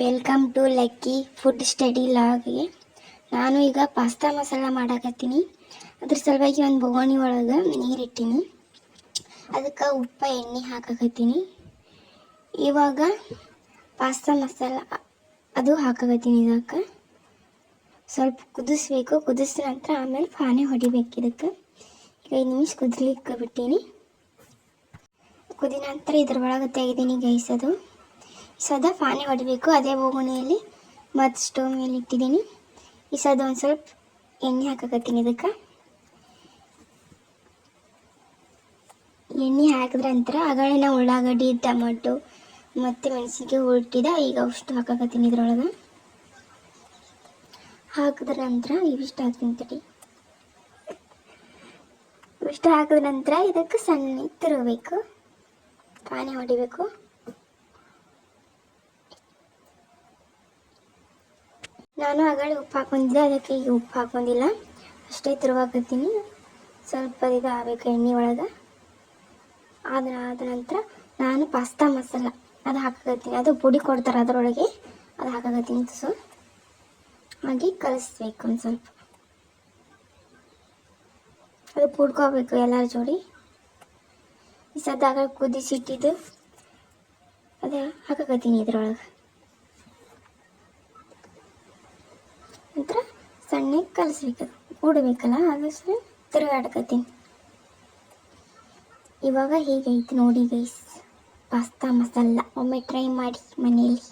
Welcome to lucky food study ಲಾಗ್ಗೆ. ನಾನು ಈಗ ಪಾಸ್ತಾ ಮಸಾಲ ಮಾಡಾಕತ್ತೀನಿ. ಅದ್ರ ಸಲುವಾಗಿ ಒಂದು ಬೊಗಣಿ ಒಳಗೆ ನೀರಿಟ್ಟೀನಿ. ಅದಕ್ಕೆ ಉಪ್ಪು ಎಣ್ಣೆ ಹಾಕಾಕತ್ತೀನಿ. ಇವಾಗ ಪಾಸ್ತಾ ಮಸಾಲ ಅದು ಹಾಕಾಕತ್ತೀನಿ. ಇದಕ್ಕೆ ಸ್ವಲ್ಪ ಕುದಿಸ್ಬೇಕು. ಕುದಿಸಿದ ನಂತರ ಆಮೇಲೆ ಪಾನಿ ಹೊಡಿಬೇಕು. ಇದಕ್ಕೆ ಈಗ 5 ನಿಮಿಷ ಕುದಿಲಿಕ್ಕೆ ಬಿಟ್ಟೀನಿ. ಕುದಿ ನಂತರ ಇದ್ರ ಒಳಗೆ ತೆಗೆದೀನಿ ಗೈಸ್. ಅದು ಸದಾ ಪಾನಿ ಹೊಡಿಬೇಕು. ಅದೇ ಬೋಗುಣಿಯಲ್ಲಿ ಮತ್ತು ಸ್ಟವ್ ಮೇಲೆ ಇಟ್ಟಿದ್ದೀನಿ. ಈ ಸದ ಒಂದು ಸ್ವಲ್ಪ ಎಣ್ಣೆ ಹಾಕಾಕತ್ತೀನಿ. ಇದಕ್ಕೆ ಎಣ್ಣೆ ಹಾಕಿದ ನಂತರ ಆಗಲೇ ನಾವು ಉಳ್ಳಾಗಡ್ಡಿ, ಟೊಮೆಟೊ ಮತ್ತು ಮೆಣಸಿನ್ಕಾಯಿ ಹುಟ್ಟಿದ ಈಗ ಅಷ್ಟು ಹಾಕಾಕತ್ತೀನಿ. ಇದ್ರೊಳಗೆ ಹಾಕಿದ ನಂತರ ಇವಿಷ್ಟು ಹಾಕ್ತೀನಿ ತಡಿ. ಇವಿಷ್ಟು ಹಾಕಿದ ನಂತರ ಇದಕ್ಕೆ ಸಣ್ಣ ತಿರುಗಬೇಕು, ಪಾನಿ ಹೊಡಿಬೇಕು. ನಾನು ಆಗಲೇ ಉಪ್ಪು ಹಾಕೊಂಡಿದ್ದೆ, ಅದಕ್ಕೆ ಈಗ ಉಪ್ಪು ಹಾಕೊಂಡಿಲ್ಲ. ಅಷ್ಟೇ ತಿರುವಾಕತ್ತೀನಿ. ಸ್ವಲ್ಪ ಇದು ಆಗಬೇಕು ಎಣ್ಣೆ ಒಳಗೆ. ಆದ ನಂತರ ನಾನು ಪಾಸ್ತಾ ಮಸಾಲ ಅದು ಹಾಕಾಕತ್ತೀನಿ. ಅದು ಪುಡಿ ಕೊಡ್ತಾರೆ ಅದರೊಳಗೆ, ಅದು ಹಾಕಾಕತ್ತೀನಿ. ಹಾಗೆ ಕಲಿಸ್ಬೇಕು ಒಂದು ಸ್ವಲ್ಪ. ಅದು ಪುಡ್ಕೋಬೇಕು ಎಲ್ಲರ ಜೋಡಿ. ಈ ಸದ್ದಾಗ ಕುದಿಸಿಟ್ಟಿದ್ದು ಅದು ಹಾಕಾಕತ್ತೀನಿ ಇದ್ರೊಳಗೆ. ನಂತರ ಸಣ್ಣಗೆ ಕಲಿಸ್ಬೇಕದು, ಕೂಡಬೇಕಲ್ಲ, ಅದಷ್ಟು ತಿರುಗಾಡಕತ್ತೀನಿ. ಇವಾಗ ಹೀಗೈತಿ ನೋಡಿ ಗೈಸ್ ಪಾಸ್ತಾ ಮಸಾಲ. ಒಮ್ಮೆ ಟ್ರೈ ಮಾಡಿ ಮನೆಯಲ್ಲಿ.